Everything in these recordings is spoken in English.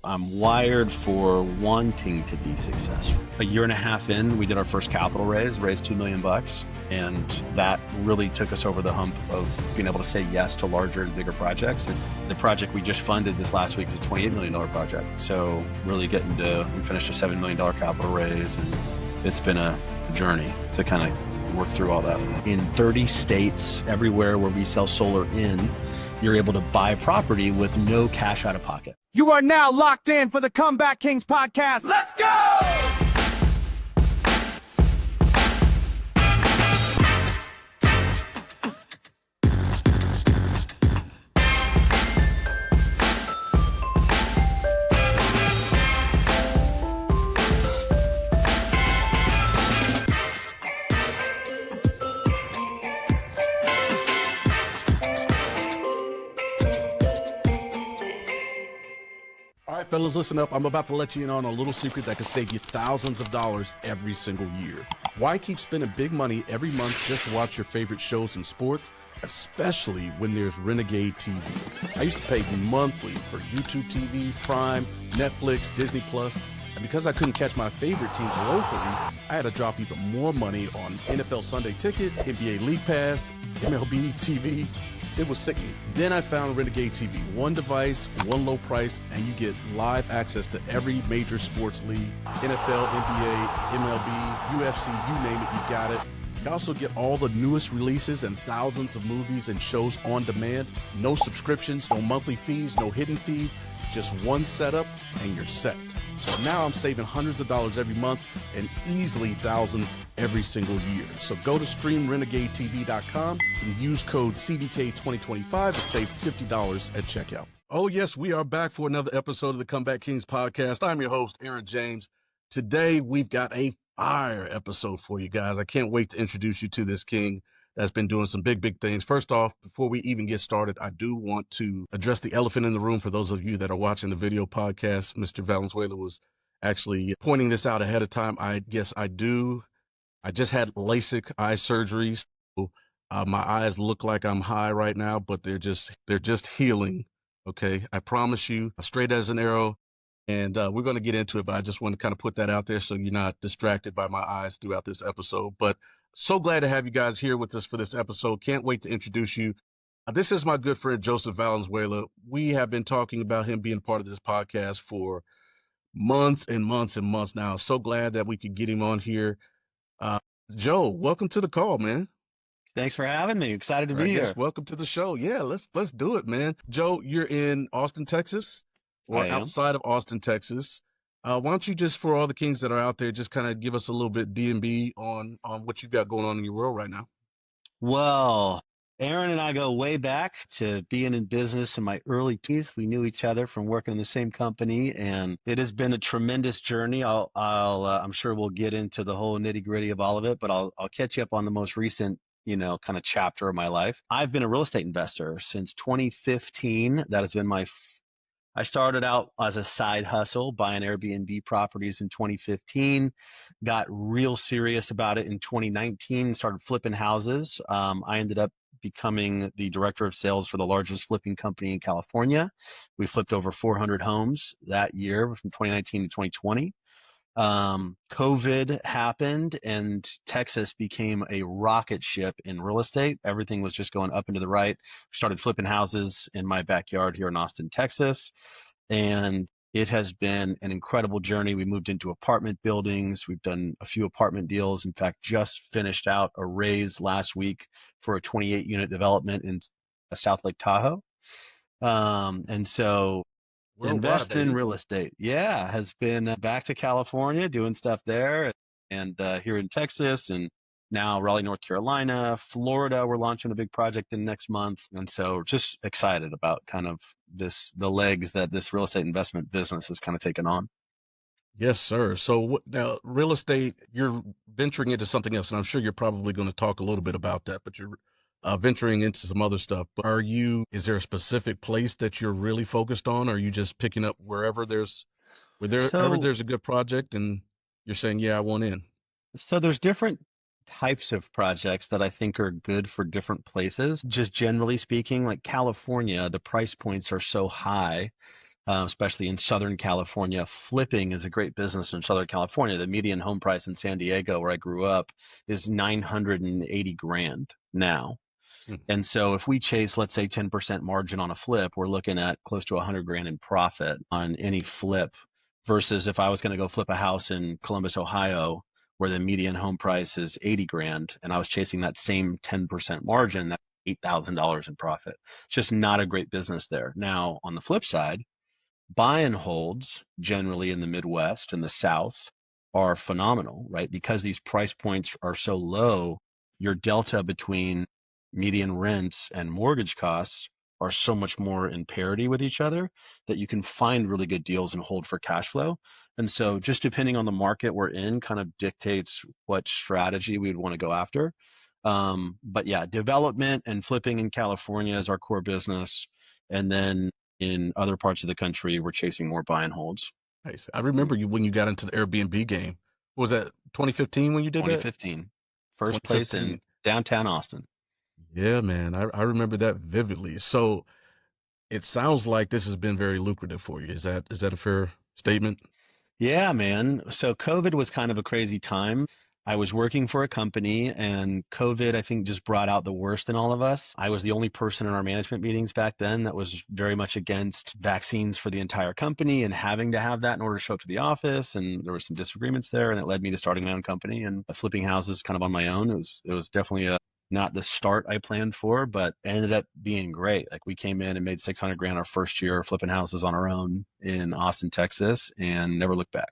I'm wired for wanting to be successful. A year and a half in, we did our first capital raised $2 million. And that really took us over the hump of being able to say yes to larger and bigger projects. And the project we just funded this last week is a $28 million project. So really we finished a $7 million capital raise, and it's been a journey to kind of work through all that. In 30 states, everywhere where we sell solar in, you're able to buy property with no cash out of pocket. You are now locked in for the Comeback Kings podcast. Let's go! All right, fellas, listen up. I'm about to let you in on a little secret that could save you thousands of dollars every single year. Why keep spending big money every month just to watch your favorite shows and sports, especially when there's Renegade TV? I used to pay monthly for YouTube TV, Prime, Netflix, Disney Plus, and because I couldn't catch my favorite teams locally, I had to drop even more money on NFL Sunday tickets, NBA League Pass, MLB TV. It was sickening. Then I found Renegade TV. One device, one low price, and you get live access to every major sports league, NFL, NBA, MLB, UFC, you name it, you got it. You also get all the newest releases and thousands of movies and shows on demand. No subscriptions, no monthly fees, no hidden fees, just one setup and you're set. So now I'm saving hundreds of dollars every month and easily thousands every single year. So go to streamrenegadetv.com and use code CBK2025 to save $50 at checkout. Oh yes, we are back for another episode of the Comeback Kings podcast. I'm your host, Aaron James. Today we've got a fire episode for you guys. I can't wait to introduce you to this king that's been doing some big things. First off, before we even get started, I do want to address the elephant in the room. For those of you that are watching the video podcast, Mr. Valenzuela was actually pointing this out ahead of time. I just had LASIK eye surgery. So, my eyes look like I'm high right now, but they're just healing. Okay. I promise you, straight as an arrow. And we're going to get into it, but I just want to kind of put that out there so you're not distracted by my eyes throughout this episode. But so glad to have you guys here with us for this episode. Can't wait to introduce you. This is my good friend, Joseph Valenzuela. We have been talking about him being part of this podcast for months and months and months now. So glad that we could get him on here. Joe, welcome to the call, man. Thanks for having me. Excited to be here. Welcome to the show. Yeah, let's do it, man. Joe, you're in Austin, Texas, or outside of Austin, Texas. Why don't you just, for all the kings that are out there, just kind of give us a little bit D&B on what you've got going on in your world right now? Well, Aaron and I go way back to being in business in my early teens. We knew each other from working in the same company, and it has been a tremendous journey. I'm sure we'll get into the whole nitty gritty of all of it, but I'll catch you up on the most recent, kind of chapter of my life. I've been a real estate investor since 2015. That has been I started out as a side hustle buying Airbnb properties in 2015, got real serious about it in 2019, started flipping houses. I ended up becoming the director of sales for the largest flipping company in California. We flipped over 400 homes that year from 2019 to 2020. COVID happened and Texas became a rocket ship in real estate. Everything was just going up and to the right. Started flipping houses in my backyard here in Austin, Texas. And it has been an incredible journey. We moved into apartment buildings. We've done a few apartment deals. In fact, just finished out a raise last week for a 28-unit development in South Lake Tahoe. And so investing in real estate, has been back to California, doing stuff there, and here in Texas, and now Raleigh, North Carolina, Florida. We're launching a big project in next month, and so just excited about kind of the legs that this real estate investment business has kind of taken on. Yes, sir. So now, real estate, you're venturing into something else, and I'm sure you're probably going to talk a little bit about that, but you're venturing into some other stuff. But is there a specific place that you're really focused on? Or are you just picking up wherever there's a good project and you're saying, yeah, I want in? So there's different types of projects that I think are good for different places. Just generally speaking, like California, the price points are so high especially in Southern California. Flipping is a great business in Southern California. The median home price in San Diego, where I grew up, is 980 grand now. Hmm. And so if we chase, let's say 10% margin on a flip, we're looking at close to 100 grand in profit on any flip versus if I was going to go flip a house in Columbus, Ohio, where the median home price is 80 grand and I was chasing that same 10% margin, that's $8,000 in profit. It's just not a great business there. Now, on the flip side, buy and holds generally in the Midwest and the South are phenomenal, right? Because these price points are so low, your delta between median rents and mortgage costs are so much more in parity with each other that you can find really good deals and hold for cash flow. And so just depending on the market we're in kind of dictates what strategy we'd want to go after. But yeah, development and flipping in California is our core business. And then in other parts of the country, we're chasing more buy and holds. Nice. I remember you when you got into the Airbnb game. Was that 2015 when you did that? 2015, first place in 2015. downtown Austin. Yeah, man. I remember that vividly. So it sounds like this has been very lucrative for you. Is that a fair statement? Yeah, man. So COVID was kind of a crazy time. I was working for a company and COVID, I think, just brought out the worst in all of us. I was the only person in our management meetings back then that was very much against vaccines for the entire company and having to have that in order to show up to the office. And there were some disagreements there, and it led me to starting my own company and flipping houses kind of on my own. It was definitely not the start I planned for, but it ended up being great. Like we came in and made 600 grand our first year flipping houses on our own in Austin, Texas, and never looked back.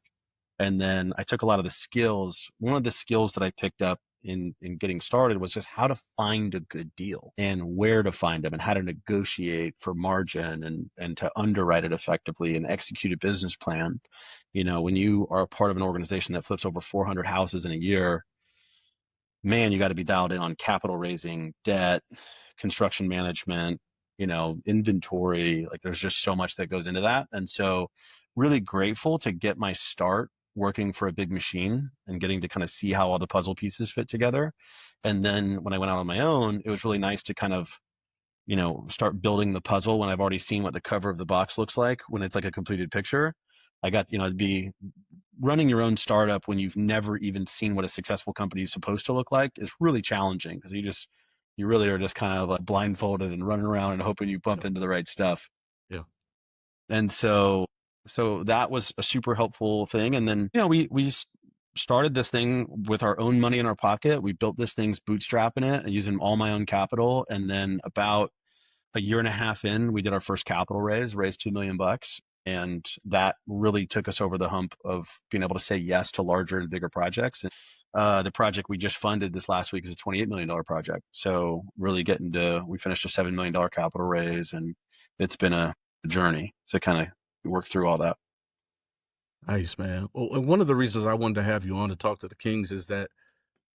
And then I took a lot of the skills. One of the skills that I picked up in getting started was just how to find a good deal and where to find them and how to negotiate for margin and to underwrite it effectively and execute a business plan. You know, when you are a part of an organization that flips over 400 houses in a year, man, you got to be dialed in on capital raising, debt, construction management, inventory. Like there's just so much that goes into that. And so really grateful to get my start working for a big machine and getting to kind of see how all the puzzle pieces fit together. And then when I went out on my own, it was really nice to kind of, start building the puzzle when I've already seen what the cover of the box looks like when it's like a completed picture. I got, to be running your own startup when you've never even seen what a successful company is supposed to look like is really challenging because you really are just kind of like blindfolded and running around and hoping you bump Yeah. into the right stuff. Yeah. And so that was a super helpful thing. And then, we started this thing with our own money in our pocket. We built this thing's bootstrapping it and using all my own capital. And then about a year and a half in, we did our first capital raised $2 million. And that really took us over the hump of being able to say yes to larger and bigger projects. And the project we just funded this last week is a $28 million project. So really we finished a $7 million capital raise, and it's been a journey to kind of work through all that. Nice, man. Well, and one of the reasons I wanted to have you on to talk to the Kings is that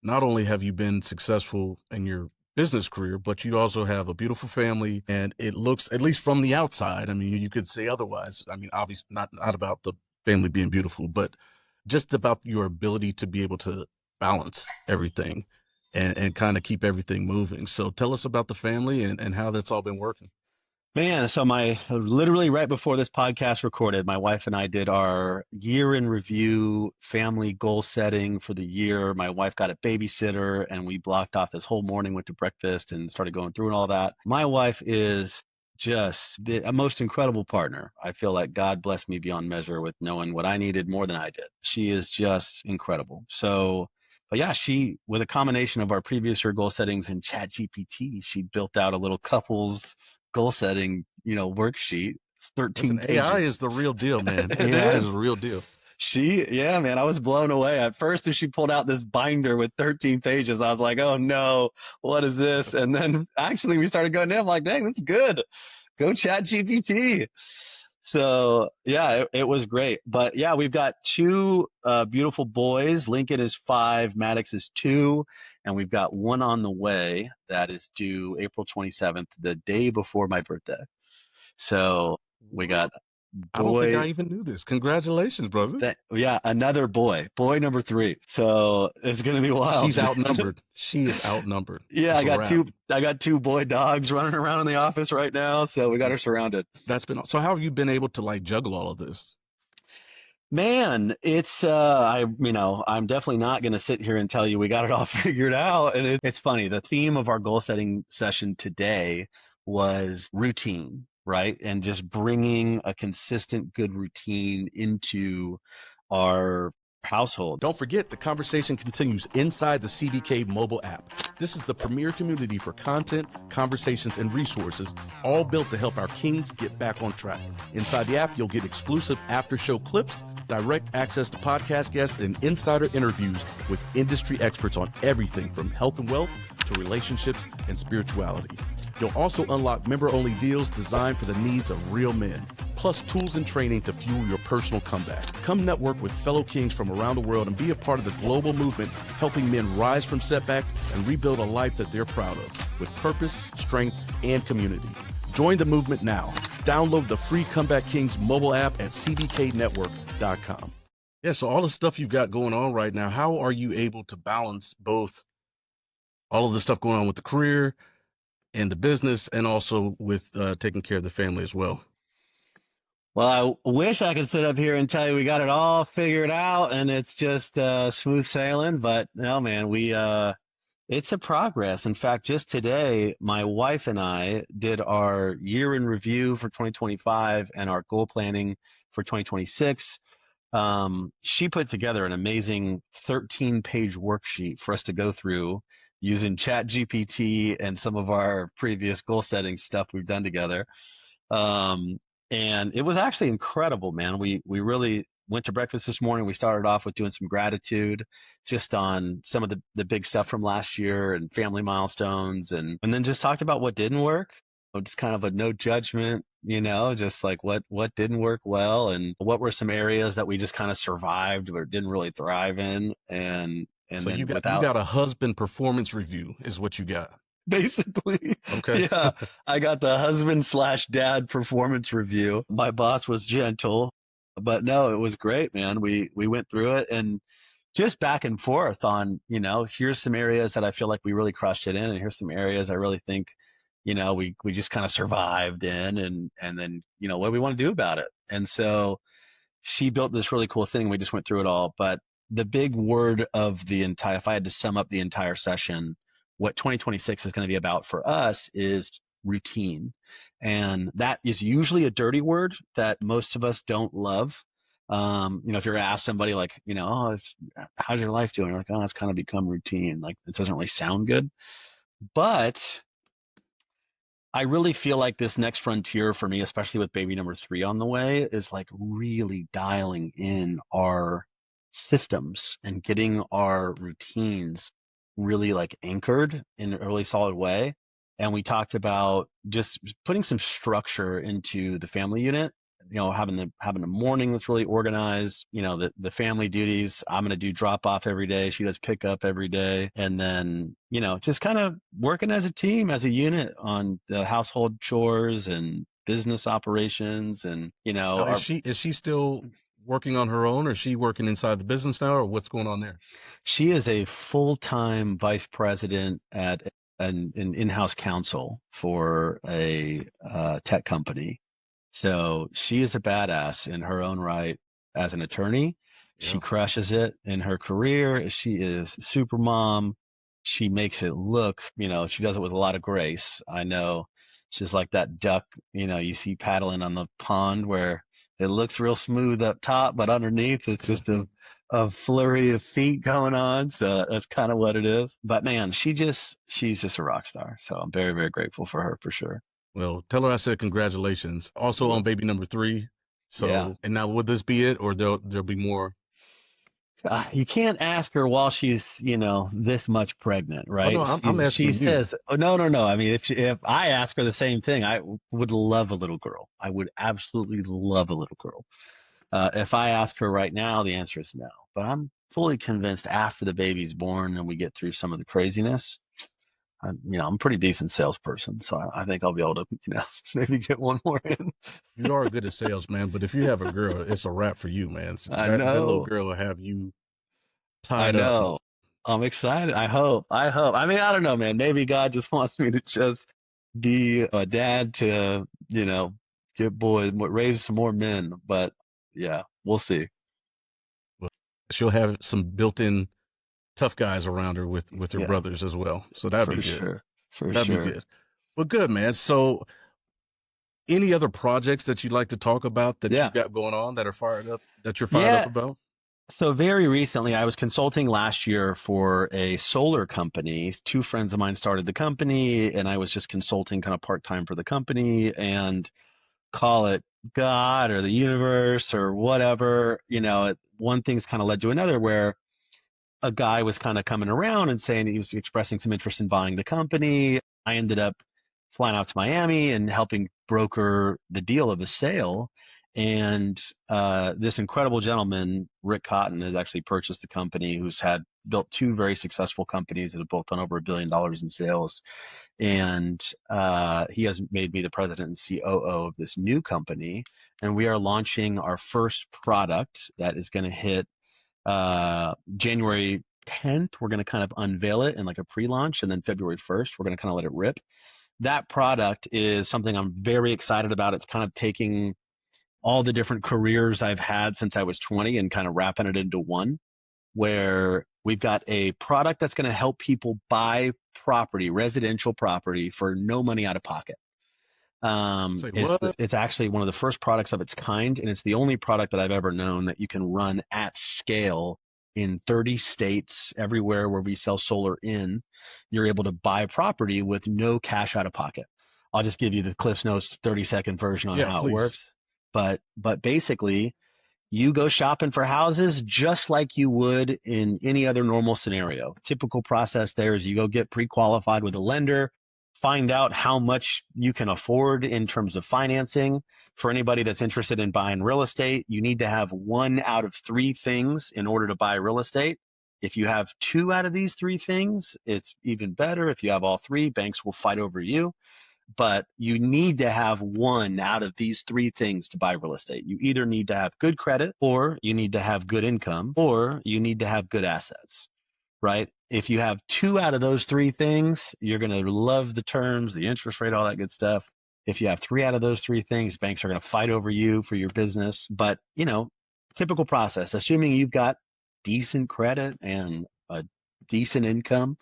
not only have you been successful in your business career, but you also have a beautiful family, and it looks, at least from the outside, I mean, you could say otherwise. I mean, obviously not about the family being beautiful, but just about your ability to be able to balance everything and kind of keep everything moving. So tell us about the family and how that's all been working. Man, so literally right before this podcast recorded, my wife and I did our year in review family goal setting for the year. My wife got a babysitter and we blocked off this whole morning, went to breakfast and started going through and all that. My wife is just a most incredible partner. I feel like God blessed me beyond measure with knowing what I needed more than I did. She is just incredible. So, but yeah, with a combination of our previous year goal settings and Chat GPT, she built out a little couples goal setting, worksheet. It's 13 Listen, AI pages. is the real deal, man. It AI is is. the real deal. Yeah, man, I was blown away. At first, as she pulled out this binder with 13 pages, I was like, oh no, what is this? And then actually we started going in. I'm like, dang, this is good. Go Chat GPT. So yeah, it was great. But yeah, we've got two beautiful boys. Lincoln is 5, Maddox is 2, and we've got one on the way that is due April 27th, the day before my birthday. So we got I don't think boy. I even knew this. Congratulations, brother. Yeah, another boy number 3. So it's gonna be wild. She's outnumbered. She is outnumbered. Yeah, It's a wrap. I got 2 boy dogs running around in the office right now, so we got her surrounded. That's been so. How have you been able to like juggle all of this? Man, it's I'm definitely not going to sit here and tell you we got it all figured out. And it's funny. The theme of our goal setting session today was routine, right? And just bringing a consistent good routine into our household. Don't forget, the conversation continues inside the CBK mobile app. This is the premier community for content, conversations, and resources, all built to help our kings get back on track. Inside the app, you'll get exclusive after-show clips, direct access to podcast guests, and insider interviews with industry experts on everything from health and wealth to relationships and spirituality. You'll also unlock member-only deals designed for the needs of real men, plus tools and training to fuel your personal comeback. Come network with fellow kings from around the world and be a part of the global movement, helping men rise from setbacks and rebuild a life that they're proud of, with purpose, strength, and community. Join the movement now. Download the free Comeback Kings mobile app at cbknetwork.com. Yeah, so all the stuff you've got going on right now, how are you able to balance both all of the stuff going on with the career and the business and also with taking care of the family as well? Well, I wish I could sit up here and tell you we got it all figured out and it's just smooth sailing, but no, man, it's a progress. In fact, just today, my wife and I did our year in review for 2025 and our goal planning for 2026. She put together an amazing 13-page worksheet for us to go through using ChatGPT and some of our previous goal setting stuff we've done together. And it was actually incredible, man. We really went to breakfast this morning. We started off with doing some gratitude just on some of the big stuff from last year and family milestones and then just talked about what didn't work. It's kind of a no judgment, just like what didn't work well and what were some areas that we just kind of survived or didn't really thrive in. And So then you got a husband performance review is what you got. basically. Okay. Yeah, I got the husband/dad performance review. My boss was gentle, but no, it was great, man. We went through it and just back and forth on, here's some areas that I feel like we really crushed it in, and here's some areas I really think, we just kind of survived in, and then, what do we want to do about it? And so she built this really cool thing. We just went through it all, but the big word of if I had to sum up the entire session, what 2026 is going to be about for us is routine. And that is usually a dirty word that most of us don't love. If you're going to ask somebody like, how's your life doing? You're like, oh, it's kind of become routine. Like it doesn't really sound good. But I really feel like this next frontier for me, especially with baby number 3 on the way, is like really dialing in our systems and getting our routines really like anchored in a really solid way. And we talked about just putting some structure into the family unit, having a morning that's really organized, the family duties. I'm going to do drop off every day. She does pick up every day. And then, just kind of working as a team, as a unit on the household chores and business operations. And, Now, is she still working on her own, or is she working inside the business now, or what's going on there? she is a full-time vice president at an in-house counsel for a tech company. So she is a badass in her own right as an attorney. She Yeah. crushes it in her career. She is super mom. She makes it look, she does it with a lot of grace. I know she's like that duck, you see paddling on the pond where it looks real smooth up top, but underneath it's just a flurry of feet going on. So that's kind of what it is. But man, she's just a rock star. So I'm very, very grateful for her for sure. Well, tell her I said congratulations. Also on baby number 3. So, Yeah. And now would this be it, or there'll be more? You can't ask her while she's, this much pregnant, Oh right? no, I'm asking She you. says, oh, no, no, no. I mean, if I ask her the same thing, I would love a little girl. I would absolutely love a little girl. If I ask her right now, the answer is no. But I'm fully convinced after the baby's born and we get through some of the craziness, I'm a pretty decent salesperson, so I think I'll be able to, maybe get one more in. You are good at sales, man. But if you have a girl, it's a wrap for you, man. I That little know, girl will have you I tied up. know. I'm excited. I hope. I hope. I mean, I don't know, man. Maybe God just wants me to just be a dad to, get boys, raise some more men. But yeah, we'll see. Well, she'll have some built-in tough guys around her with her Yeah, brothers as well. So that'd be for good. sure. For That'd be sure. good. Well, good, man. So any other projects that you'd like to talk about that you Yeah. got going on that are fired up that you're fired up Yeah. about? So very recently, I was consulting last year for a solar company. Two friends of mine started the company, and I was just consulting kind of part-time for the company, and call it God or the universe or whatever, one thing's kind of led to another where a guy was kind of coming around and saying he was expressing some interest in buying the company. I ended up flying out to Miami and helping broker the deal of a sale. And this incredible gentleman, Rick Cotton, has actually purchased the company, who's had built two very successful companies that have both done over $1 billion in sales. And he has made me the president and COO of this new company. And we are launching our first product that is going to hit January 10th. We're going to kind of unveil it in like a pre-launch, and then February 1st, we're going to kind of let it rip. That product is something I'm very excited about. It's kind of taking all the different careers I've had since I was 20 and kind of wrapping it into one, where we've got a product that's going to help people buy property, residential property, for no money out of pocket. Say It's what? it's actually one of the first products of its kind, and it's the only product that I've ever known that you can run at scale in 30 states, everywhere where we sell solar in. You're able to buy property with no cash out of pocket. I'll just give you the Cliff's Notes 30-second version on Yeah, how it please. works. But basically, you go shopping for houses just like you would in any other normal scenario. Typical process there is you go get pre-qualified with a lender, find out how much you can afford in terms of financing. For anybody that's interested in buying real estate, you need to have one out of three things in order to buy real estate. If you have two out of these three things, it's even better. If you have all three, banks will fight over you, but you need to have one out of these three things to buy real estate. You either need to have good credit, or you need to have good income, or you need to have good assets, right? If you have two out of those three things, you're going to love the terms, the interest rate, all that good stuff. If you have three out of those three things, banks are going to fight over you for your business. But, typical process, assuming you've got decent credit and a decent income,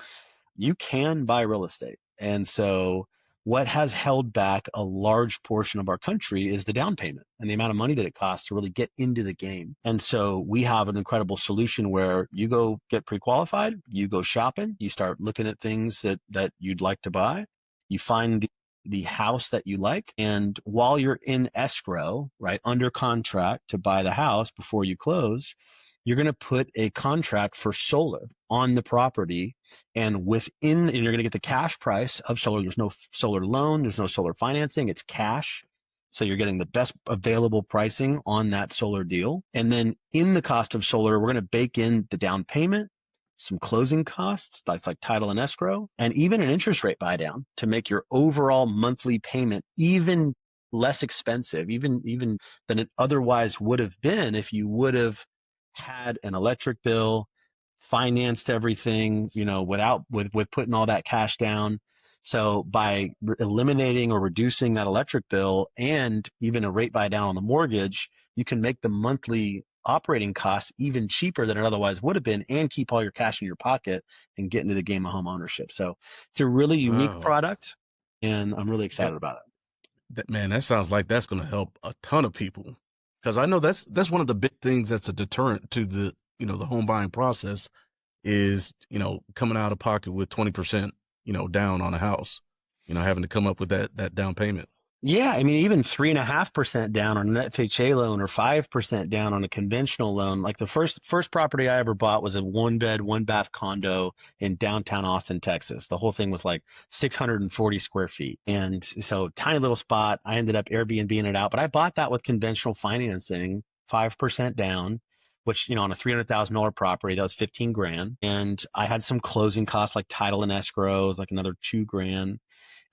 you can buy real estate. And so what has held back a large portion of our country is the down payment and the amount of money that it costs to really get into the game. And so we have an incredible solution where you go get pre-qualified, you go shopping, you start looking at things that you'd like to buy, you find the house that you like, and while you're in escrow, right, under contract to buy the house before you close, you're going to put a contract for solar on the property, and you're going to get the cash price of solar. There's no solar loan, there's no solar financing, it's cash. So you're getting the best available pricing on that solar deal. And then in the cost of solar, we're going to bake in the down payment, some closing costs, that's like title and escrow, and even an interest rate buy down to make your overall monthly payment even less expensive, even than it otherwise would have been if you would have had an electric bill, financed everything, with putting all that cash down. So by eliminating or reducing that electric bill and even a rate buy down on the mortgage, you can make the monthly operating costs even cheaper than it otherwise would have been, and keep all your cash in your pocket and get into the game of home ownership. So it's a really unique Wow. product, and I'm really That, excited about it. that sounds like that's going to help a ton of people. Because I know that's one of the big things that's a deterrent to the home buying process is, coming out of pocket with 20%, down on a house, having to come up with that down payment. Yeah, I mean, even 3.5% down on an FHA loan or 5% down on a conventional loan. Like the first property I ever bought was a 1-bed, 1-bath condo in downtown Austin, Texas. The whole thing was like 640 square feet. And so tiny little spot. I ended up Airbnb-ing it out, but I bought that with conventional financing, 5% down, which, on a $300,000 property, that was 15 grand. And I had some closing costs like title and escrows, like another 2 grand.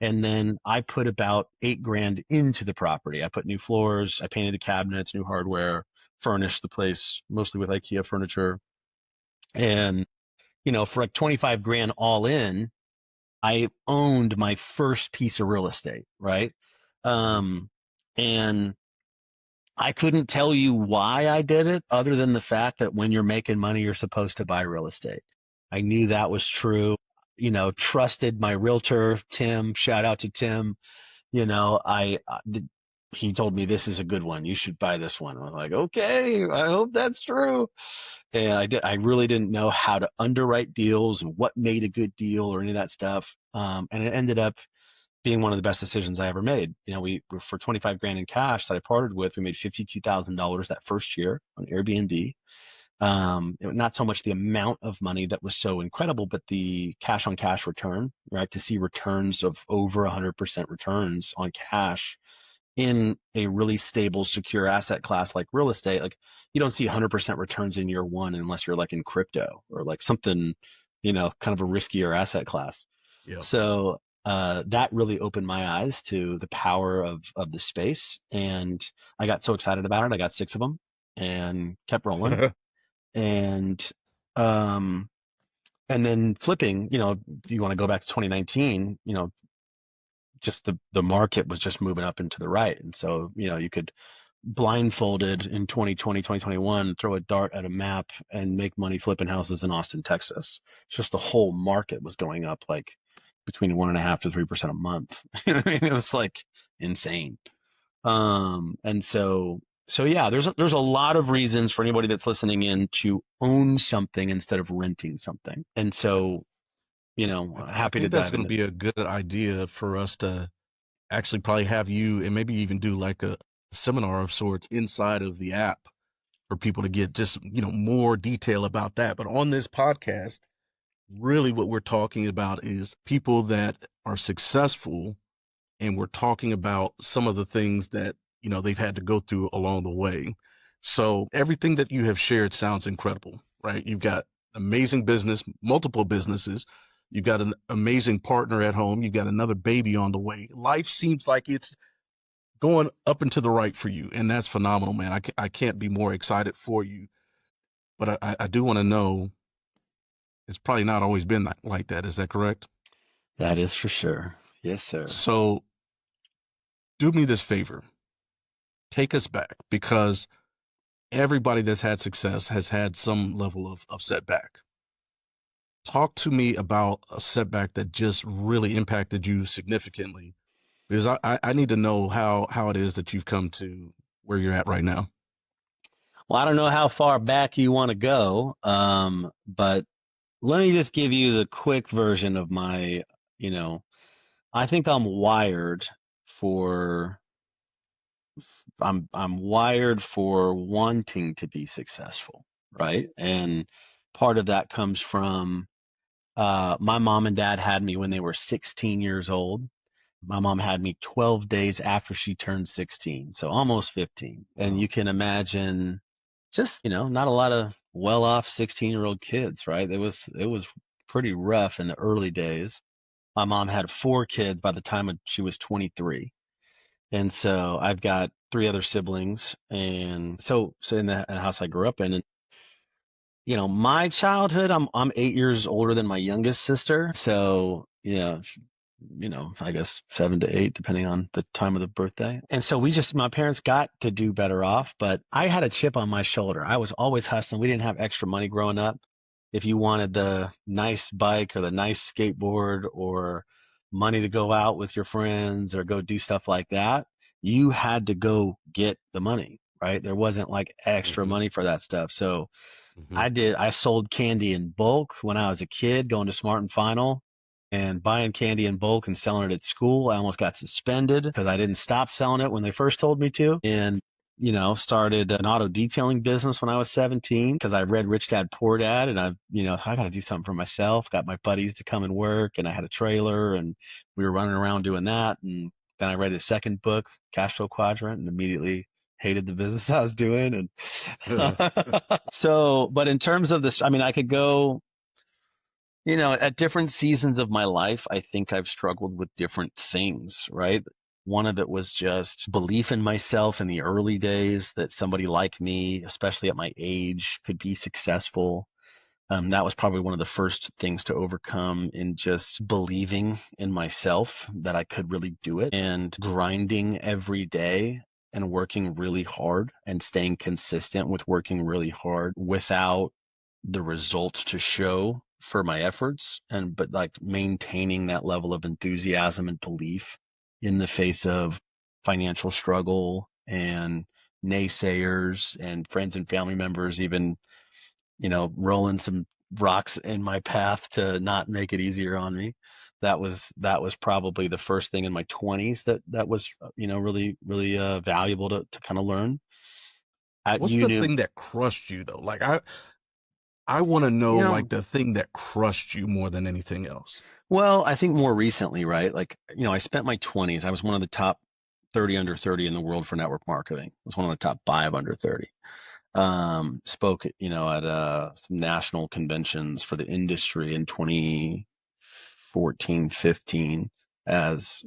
And then I put about 8 grand into the property. I put new floors, I painted the cabinets, new hardware, furnished the place mostly with IKEA furniture. And, for like 25 grand all in, I owned my first piece of real estate, right? Mhm. And I couldn't tell you why I did it other than the fact that when you're making money, you're supposed to buy real estate. I knew that was true, trusted my realtor, Tim, shout out to Tim. He told me this is a good one. You should buy this one. I was like, okay, I hope that's true. And I really didn't know how to underwrite deals and what made a good deal or any of that stuff. And it ended up being one of the best decisions I ever made. We for 25 grand in cash that I parted with, we made $52,000 that first year on Airbnb. Not so much the amount of money that was so incredible, but the cash on cash return, right? To see returns of over 100% returns on cash in a really stable, secure asset class like real estate. Like you don't see 100% returns in year one unless you're like in crypto or like something, kind of a riskier asset class. Yep. So that really opened my eyes to the power of the space, and I got so excited about it. I got 6 of them and kept rolling, and um, and then flipping. If you want to go back to 2019, just the market was just moving up and to the right, and so you could blindfolded in 2020, 2021, throw a dart at a map and make money flipping houses in Austin, Texas. It's just the whole market was going up like between 1.5 to 3% a month. You know what I mean? It was like insane. And so yeah, there's a lot of reasons for anybody that's listening in to own something instead of renting something. And so, I happy to think that's dive going to into. be a good idea for us to actually probably have you and maybe even do like a seminar of sorts inside of the app for people to get just, more detail about that. But on this podcast, really what we're talking about is people that are successful, and we're talking about some of the things that, they've had to go through along the way. So everything that you have shared sounds incredible, right? You've got amazing business, multiple businesses. You've got an amazing partner at home. You've got another baby on the way. Life seems like it's going up and to the right for you. And that's phenomenal, man. I can't be more excited for you. But I do want to know, it's probably not always been like that. Is that correct? That is for sure. Yes, sir. So do me this favor, take us back, because everybody that's had success has had some level of setback. Talk to me about a setback that just really impacted you significantly, because I need to know how it is that you've come to where you're at right now. Well, I don't know how far back you want to go, but let me just give you the quick version of my, you know, I think for I'm wired for wanting to be successful, right? And part of that comes from my mom and dad had me when they were 16 years old. My mom had me 12 days after she turned 16, so almost 15. And Wow. you can imagine just, not a lot of well-off 16-year-old kids, right? It was pretty rough in the early days. My mom had 4 kids by the time she was 23. And so I've got 3 other siblings. And so in the house I grew up in, and my childhood, I'm 8 years older than my youngest sister. So, I guess 7 to 8, depending on the time of the birthday. And so my parents got to do better off, but I had a chip on my shoulder. I was always hustling. We didn't have extra money growing up. If you wanted the nice bike or the nice skateboard or money to go out with your friends or go do stuff like that, you had to go get the money, right? There wasn't like extra Mm-hmm. money for that stuff. So Mm-hmm. I sold candy in bulk when I was a kid, going to Smart and Final and buying candy in bulk and selling it at school. I almost got suspended because I didn't stop selling it when they first told me to. And, started an auto detailing business when I was 17 because I read Rich Dad Poor Dad, and I got to do something for myself. Got my buddies to come and work, and I had a trailer, and we were running around doing that. And then I read his second book, Cash Flow Quadrant, and immediately hated the business I was doing. And so, but in terms of this, I mean, I could go, at different seasons of my life, I think I've struggled with different things, right? One of it was just belief in myself in the early days that somebody like me, especially at my age, could be successful. That was probably one of the first things to overcome, in just believing in myself that I could really do it, and grinding every day and working really hard and staying consistent with working really hard without the results to show for my efforts, but like maintaining that level of enthusiasm and belief in the face of financial struggle and naysayers and friends and family members even rolling some rocks in my path to not make it easier on me. That was probably the first thing in my 20s that was really really valuable to kind of learn. What's You the knew, thing that crushed you though? Like I want to know you like know. the thing that crushed you more than anything else. Well, I think more recently, right? Like, I spent my 20s. I was one of the top 30 under 30 in the world for network marketing. I was one of the top five under 30. Spoke, at some national conventions for the industry in 2014, 15, as,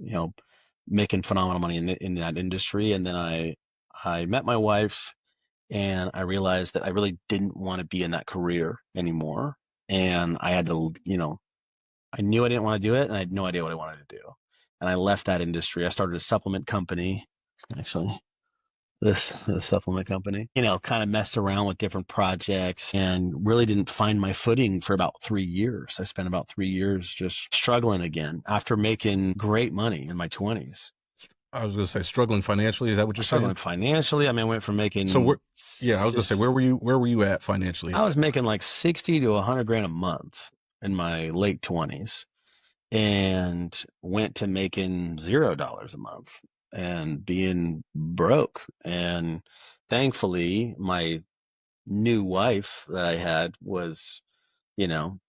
making phenomenal money in that industry. And then I met my wife, and I realized that I really didn't want to be in that career anymore. And I had to, I knew I didn't want to do it, and I had no idea what I wanted to do. And I left that industry. I started a supplement company, actually, this supplement company. Kind of messed around with different projects and really didn't find my footing for about 3 years. I spent about 3 years just struggling again after making great money in my 20s. I was going to say struggling financially. Is that what you're saying? Struggling financially. I mean, I went from So making yeah, I was going to say six, where were you at financially I at was that point? making like 60 to 100 grand a month in my late 20s, and went to making $0 a month and being broke. And thankfully, my new wife that I had was,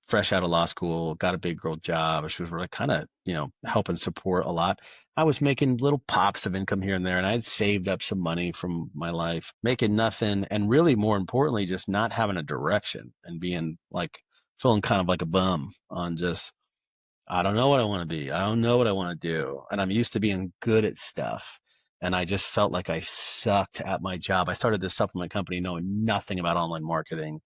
fresh out of law school, got a big girl job. She was really kind of, helping support a lot. I was making little pops of income here and there, and I had saved up some money from my life, making nothing. And really, more importantly, just not having a direction and being like, feeling kind of like a bum on just, I don't know what I want to be. I don't know what I want to do. And I'm used to being good at stuff. And I just felt like I sucked at my job. I started this supplement company knowing nothing about online marketing,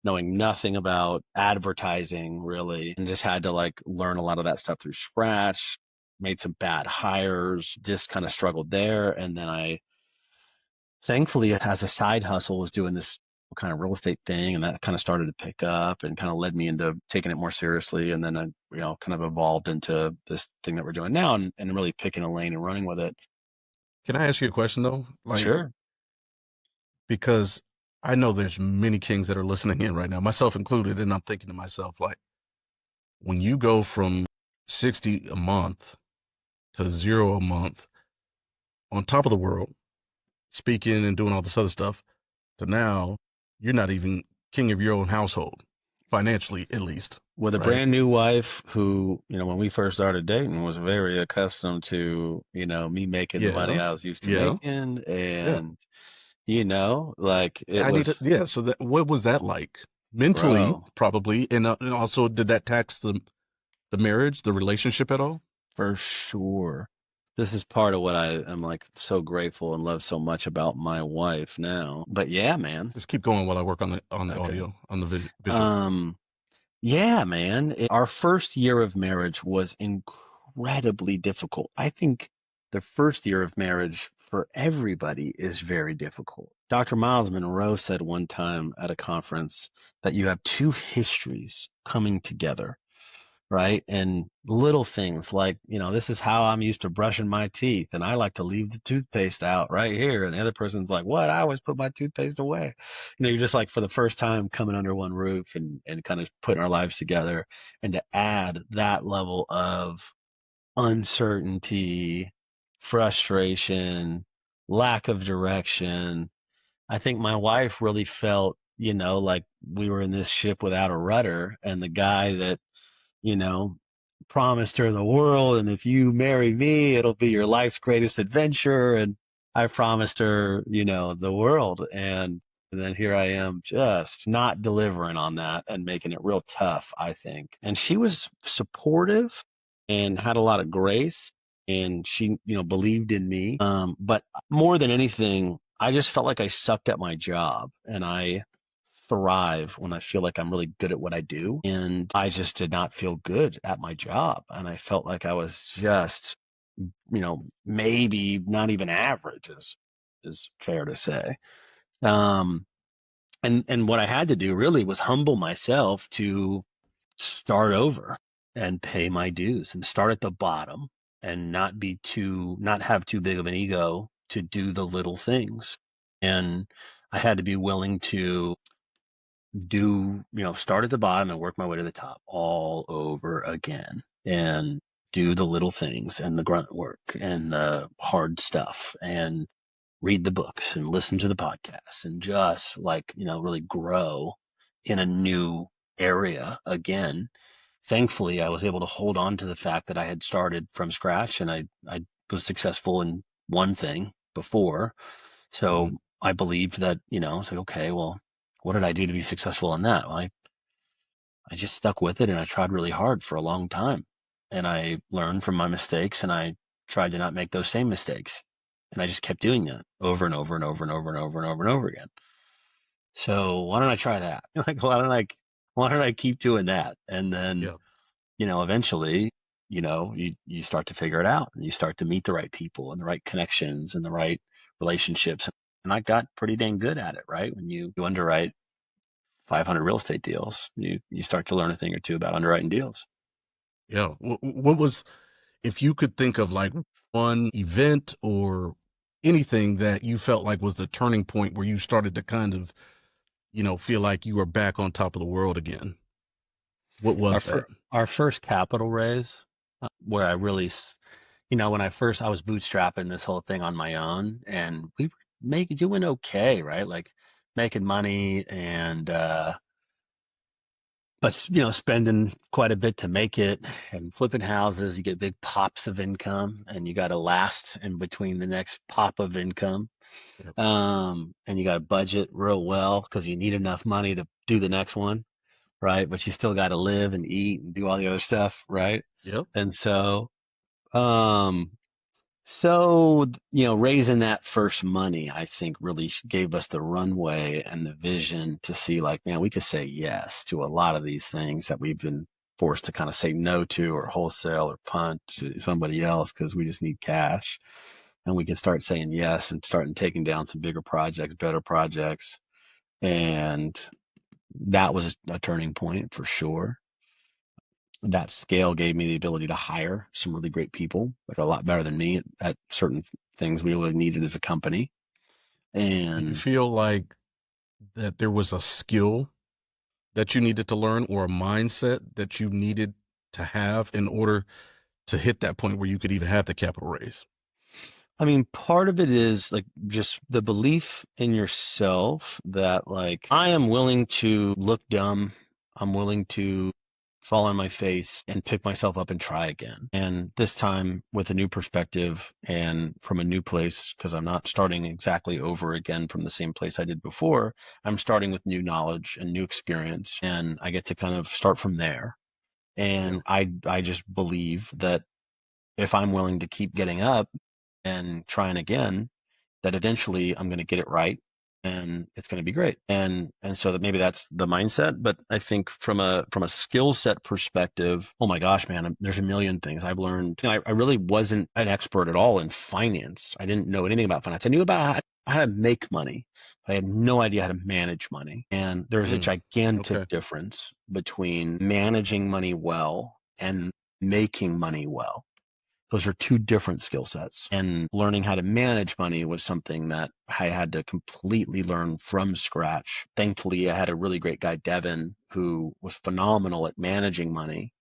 knowing nothing about advertising really, and just had to like learn a lot of that stuff through scratch. Made some bad hires, just kind of struggled there. And then I thankfully, as a side hustle, was doing this kind of real estate thing, and that kind of started to pick up and kind of led me into taking it more seriously. And then I, kind of evolved into this thing that we're doing now, and really picking a lane and running with it. Can I ask you a question though? Like Sure. because I know there's many kings that are listening in right now, myself included, and I'm thinking to myself like when you go from 60 a month to 0 a month on top of the world, speaking and doing all this other stuff, to now you're not even king of your own household, financially at least, With a right? brand new wife who, when we first started dating, was very accustomed to, me making the money Yeah, I was used to yeah, making. yeah. And, like it I need to, was, yeah. So that, what was that like mentally, bro, probably, and also did that tax the marriage, the relationship at all? for sure. This is part of what I am like so grateful and love so much about my wife now. But yeah, man. Just keep going while I work on the Okay. audio, on the visual. Um, yeah, man. Our first year of marriage was incredibly difficult. I think the first year of marriage for everybody is very difficult. Dr. Miles Monroe said one time at a conference that you have two histories coming together, right? And little things like, this is how I'm used to brushing my teeth, and I like to leave the toothpaste out right here. And the other person's like, what? I always put my toothpaste away. You're just like, for the first time coming under one roof, and kind of putting our lives together, and to add that level of uncertainty, frustration, lack of direction. I think my wife really felt, like we were in this ship without a rudder, and the guy that, you know, promised her the world, and if you marry me, it'll be your life's greatest adventure. And I promised her, the world. And then here I am just not delivering on that and making it real tough, I think. And she was supportive and had a lot of grace and she, believed in me. But more than anything, I just felt like I sucked at my job and I thrive when I feel like I'm really good at what I do. And I just did not feel good at my job. And I felt like I was just, maybe not even average is fair to say. Um, and what I had to do really was humble myself to start over and pay my dues and start at the bottom and not have too big of an ego to do the little things. And I had to be willing to start at the bottom and work my way to the top all over again and do the little things and the grunt work and the hard stuff and read the books and listen to the podcasts and just really grow in a new area again. Thankfully, I was able to hold on to the fact that I had started from scratch and I was successful in one thing before. So Mhm. I believed that, it's like, okay, well, what did I do to be successful in that? Well, I just stuck with it and I tried really hard for a long time. And I learned from my mistakes and I tried to not make those same mistakes. And I just kept doing that over and over and over and over and over and over and over again. So why don't I try that? Like, why don't I keep doing that? And then, Yeah. eventually, you start to figure it out and you start to meet the right people and the right connections and the right relationships. And I got pretty dang good at it, right? When you underwrite 500 real estate deals, you start to learn a thing or two about underwriting deals. Yeah. What was, if you could think of like one event or anything that you felt like was the turning point where you started to kind of, feel like you were back on top of the world again, what Our was that? fir- our first capital raise, where I really, when I was bootstrapping this whole thing on my own, and we were doing okay, right? Like making money and but spending quite a bit to make it and flipping houses. You get big pops of income, and you got to last in between the next pop of income. Yep. And you got to budget real well because you need enough money to do the next one, right? But you still got to live and eat and do all the other stuff, right? Yep. And um, raising that first money, I think really gave us the runway and the vision to see like, man, we could say yes to a lot of these things that we've been forced to kind of say no to or wholesale or punt to somebody else because we just need cash. And we can start saying yes and starting taking down some bigger projects, better projects. And that was a turning point for sure. That scale gave me the ability to hire some really great people that are a lot better than me at certain things we really needed as a company. Do you And feel like that there was a skill that you needed to learn or a mindset that you needed to have in order to hit that point where you could even have the capital raise? I mean, part of it is like just the belief in yourself that like I am willing to look dumb. I'm willing to fall on my face and pick myself up and try again. And this time with a new perspective and from a new place, because I'm not starting exactly over again from the same place I did before. I'm starting with new knowledge and new experience, and I get to kind of start from there. Yeah. And I just believe that if I'm willing to keep getting up and trying again, that eventually I'm going to get it right and it's going to be great. And so that maybe that's the mindset, but I think from a skill set perspective, oh my gosh, man, there's a million things I've learned. I really wasn't an expert at all in finance. I didn't know anything about finance. I knew about how to make money, but I had no idea how to manage money. And there's a Mm, gigantic okay. difference between managing money well and making money well. Those are two different skill sets. And learning how to manage money was something that I had to completely learn from scratch. Thankfully, I had a really great guy, Devin, who was phenomenal at managing money.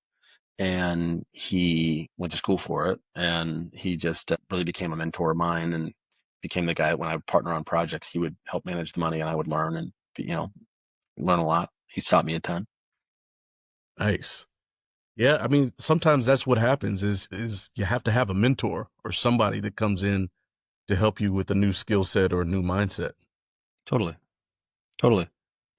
And he went to school for it. And he just really became a mentor of mine and became the guy when I would partner on projects, he would help manage the money and I would learn and, learn a lot. He's taught me a ton. Nice. Yeah, I mean, sometimes that's what happens is you have to have a mentor or somebody that comes in to help you with a new skill set or a new mindset. Totally. Totally.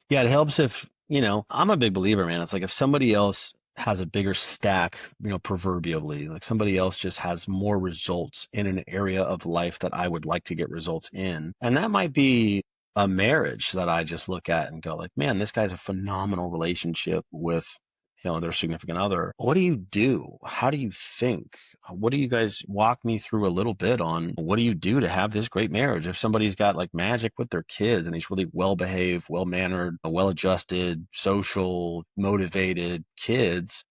Yeah, it helps if, I'm a big believer, man. It's like if somebody else has a bigger stack, proverbially, like somebody else just has more results in an area of life that I would like to get results in. And that might be a marriage that I just look at and go like, man, this guy's a phenomenal relationship with, their significant other. What do you do? How do you think? What do you guys walk me through a little bit on what do you do to have this great marriage? If somebody's got like magic with their kids and he's really well behaved, well mannered, well adjusted, social, motivated kids,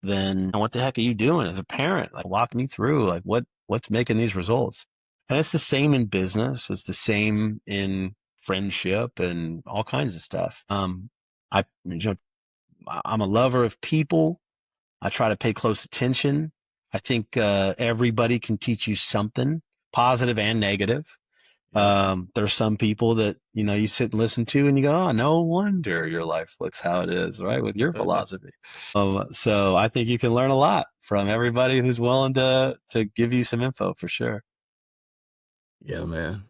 then what the heck are you doing as a parent? Like walk me through like what's making these results. And it's the same in business. It's the same in friendship and all kinds of stuff. I'm a lover of people. I try to pay close attention. I think everybody can teach you something, positive and negative. Yep. There's some people that, you sit and listen to and you go, oh, no wonder your life looks how it is, right? With your philosophy. So I think you can learn a lot from everybody who's willing to give you some info for sure. Yeah, man.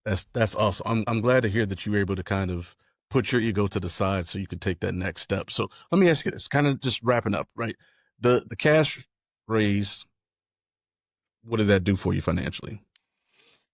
That's awesome. I'm glad to hear that you were able to kind of put your ego to the side so you could take that next step. So let me ask you this, kind of just wrapping up, right? The cash raise, what did that do for you financially?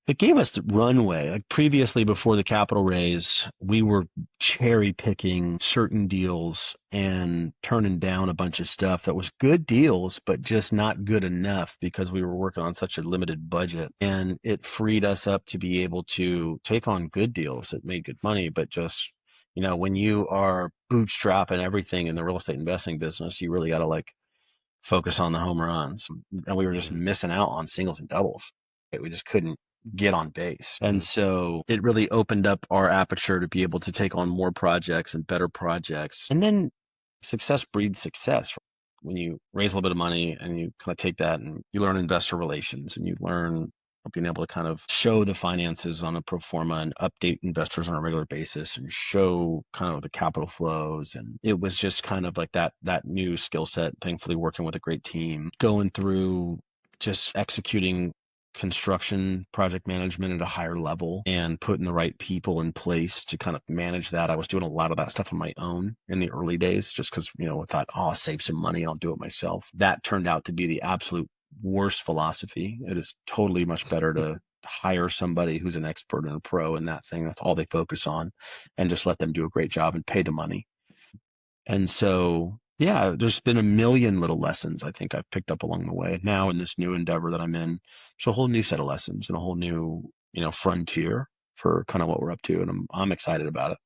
It gave us the runway. Like previously, before the capital raise, we were cherry picking certain deals and turning down a bunch of stuff that was good deals, but just not good enough because we were working on such a limited budget. And it freed us up to be able to take on good deals that made good money, but just, when you are bootstrapping everything in the real estate investing business, you really got to like focus on the home runs. And we were just Mm-hmm. missing out on singles and doubles. We just couldn't get on base. Mm-hmm. And so it really opened up our aperture to be able to take on more projects and better projects. And then success breeds success. When you raise a little bit of money and you kind of take that and you learn investor relations and you learn being able to kind of show the finances on a pro forma and update investors on a regular basis and show kind of the capital flows. And it was just kind of like that new skill set, thankfully working with a great team, going through just executing construction project management at a higher level and putting the right people in place to kind of manage that. I was doing a lot of that stuff on my own in the early days just because, I thought, oh, I'll save some money and I'll do it myself. That turned out to be the absolute worst philosophy. It is totally much better to hire somebody who's an expert and a pro in that thing. That's all they focus on and just let them do a great job and pay the money. And so, yeah, there's been a million little lessons I think I've picked up along the way. Now in this new endeavor that I'm in, it's a whole new set of lessons and a whole new, frontier for kind of what we're up to. And I'm excited about it.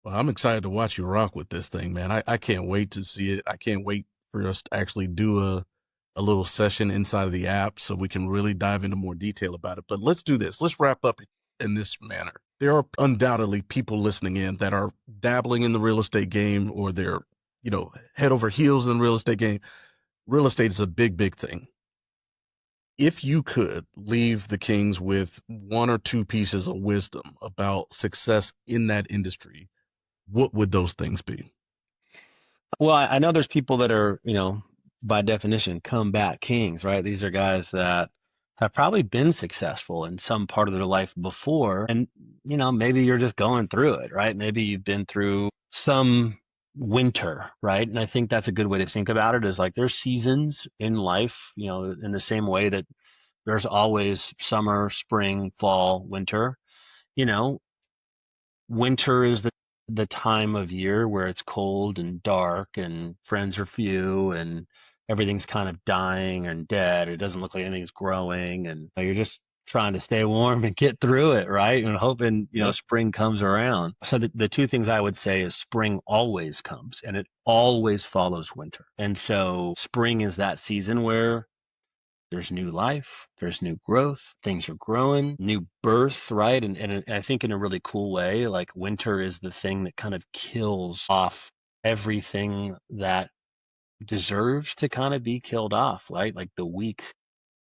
Well, I'm excited to watch you rock with this thing, man. I can't wait to see it. I can't wait for us to actually do a little session inside of the app so we can really dive into more detail about it. But let's do this. Let's wrap up in this manner. There are undoubtedly people listening in that are dabbling in the real estate game or they're, head over heels in the real estate game. Real estate is a big, big thing. If you could leave the Kings with one or two pieces of wisdom about success in that industry, what would those things be? Well, I know there's people that are, by definition, comeback kings, right? These are guys that have probably been successful in some part of their life before. And, maybe you're just going through it, right? Maybe you've been through some winter, right? And I think that's a good way to think about it is like there's seasons in life, in the same way that there's always summer, spring, fall, winter. You know, Winter is the time of year where it's cold and dark and friends are few and everything's kind of dying and dead. It doesn't look like anything's growing and you're just trying to stay warm and get through it, right? And hoping, Yep. spring comes around. So the two things I would say is spring always comes and it always follows winter. And so spring is that season where there's new life, there's new growth, things are growing, new birth, right? And I think in a really cool way, like winter is the thing that kind of kills off everything that deserves to kind of be killed off, right? Like the weak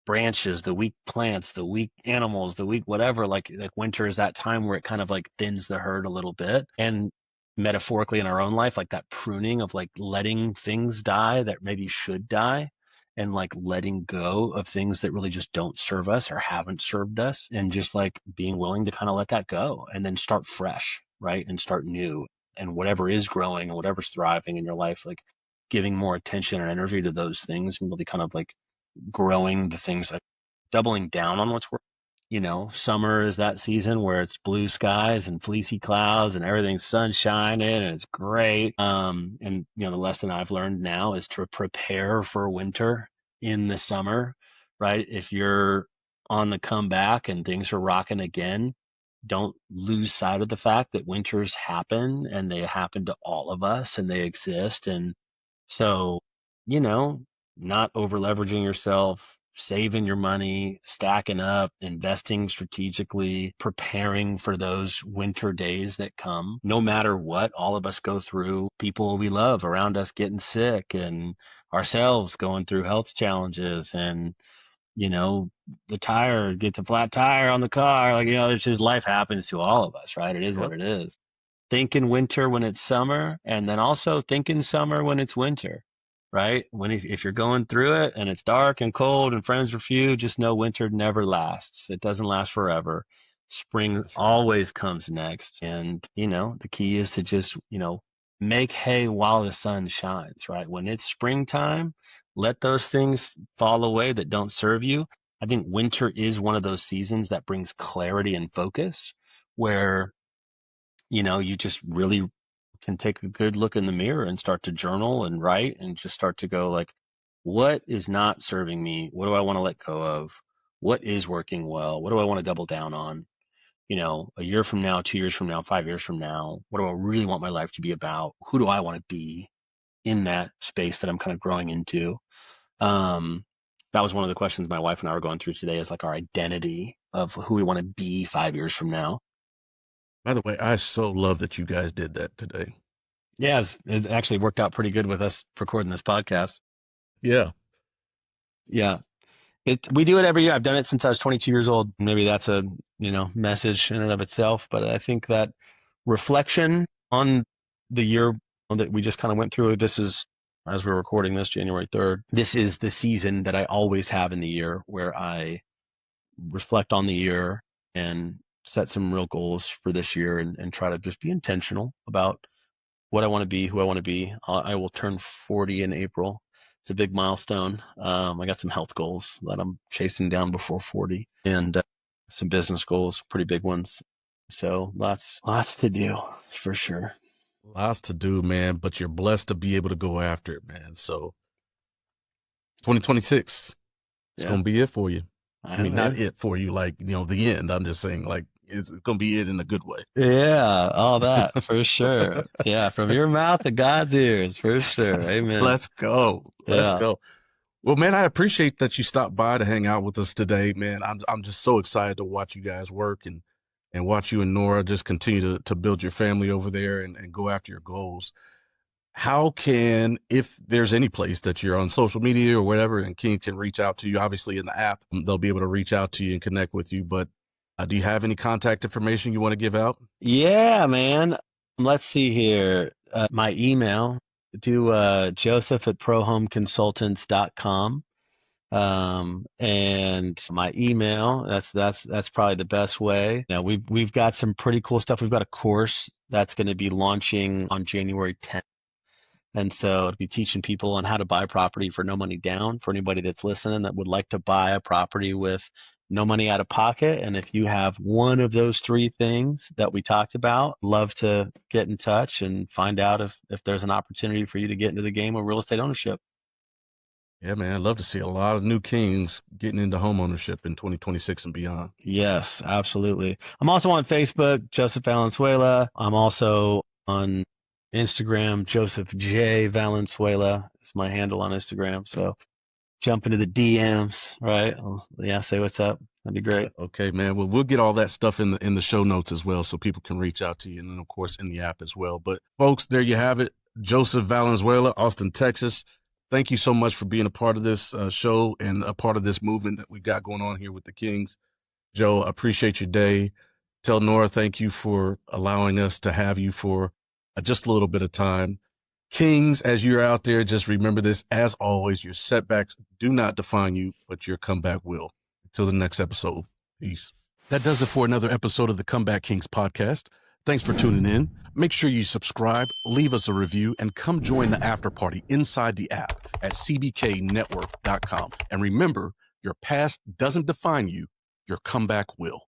branches, the weak plants, the weak animals, the weak whatever. Like winter is that time where it kind of like thins the herd a little bit. And metaphorically in our own life, like that pruning of like letting things die that maybe should die and like letting go of things that really just don't serve us or haven't served us, and just like being willing to kind of let that go and then start fresh, right? And start new, and whatever is growing and whatever's thriving in your life, like giving more attention and energy to those things and really kind of like growing the things, like doubling down on what's working. Summer is that season where it's blue skies and fleecy clouds and everything's sun shining and it's great. And the lesson I've learned now is to prepare for winter in the summer, right? If you're on the comeback and things are rocking again, don't lose sight of the fact that winters happen and they happen to all of us and they exist. And so, you know, not over leveraging yourself, saving your money, stacking up, investing strategically, preparing for those winter days that come. No matter what, all of us go through, people we love around us getting sick, and ourselves going through health challenges, and the tire gets a flat tire on the car. Like, it's just, life happens to all of us, right? It is what Yep. it is. Think in winter when it's summer, and then also think in summer when it's winter, right? If you're going through it and it's dark and cold and friends are few, just know winter never lasts. It doesn't last forever. Spring That's right. always comes next. And, the key is to just, make hay while the sun shines, right? When it's springtime, let those things fall away that don't serve you. I think winter is one of those seasons that brings clarity and focus, where you just really can take a good look in the mirror and start to journal and write and just start to go like, what is not serving me? What do I want to let go of? What is working well? What do I want to double down on? A year from now, 2 years from now, 5 years from now, what do I really want my life to be about? Who do I want to be in that space that I'm kind of growing into? Um, that was one of the questions my wife and I were going through today, is like our identity of who we want to be 5 years from now. By the way, I so love that you guys did that today. Yeah, it actually worked out pretty good with us recording this podcast. Yeah. Yeah. We do it every year. I've done it since I was 22 years old. Maybe that's a, message in and of itself, but I think that reflection on the year that we just kind of went through, this is, as we're recording this, January 3rd, this is the season that I always have in the year where I reflect on the year and set some real goals for this year, and try to just be intentional about what I want to be, who I want to be. I will turn 40 in April. It's a big milestone. I got some health goals that I'm chasing down before 40, and some business goals, pretty big ones. So lots to do for sure. Lots to do, man, but you're blessed to be able to go after it, man. So 2026, it's Yeah, going to be it for you. I I mean, know. not Yeah, it for you, like, the end. I'm just saying, like, it's going to be it in a good way. yeah, all that for sure. Yeah, from your mouth to God's ears, for sure. Amen. Let's go. Let's Yeah. go. Well, man, I appreciate that you stopped by to hang out with us today, man. I'm just so excited to watch you guys work, and watch you and Nora just continue to build your family over there, and go after your goals. How can, if there's any place that you're on social media or whatever, and King can reach out to you, obviously in the app, they'll be able to reach out to you and connect with you. But do you have any contact information you want to give out? Yeah, man. Let's see here. My email, do Joseph at prohomeconsultants.com. And my email, that's probably the best way. Now we've got some pretty cool stuff. We've got a course that's going to be launching on January 10th. And so I'd be teaching people on how to buy property for no money down, for anybody that's listening that would like to buy a property with no money out of pocket. And if you have one of those three things that we talked about, love to get in touch and find out if there's an opportunity for you to get into the game of real estate ownership. Yeah, man, I'd love to see a lot of new Kings getting into home ownership in 2026 and beyond. Yes, absolutely. I'm also on Facebook, Joseph Valenzuela. I'm also on Instagram, Joseph J. Valenzuela is my handle on Instagram. So jump into the DMs, right? Yeah, say what's up. That'd be great. Okay, man. Well, we'll get all that stuff in the show notes as well, so people can reach out to you, and then of course in the app as well. But folks, there you have it. Joseph Valenzuela, Austin, Texas. Thank you so much for being a part of this show and a part of this movement that we've got going on here with the Kings. Joe, I appreciate your day. Tell Nora thank you for allowing us to have you for just a little bit of time. Kings, as you're out there, just remember this. As always, your setbacks do not define you, but your comeback will. Until the next episode, peace. That does it for another episode of the Comeback Kings podcast. Thanks for tuning in. Make sure you subscribe, leave us a review, and come join the after party inside the app at cbknetwork.com. And remember, your past doesn't define you, your comeback will.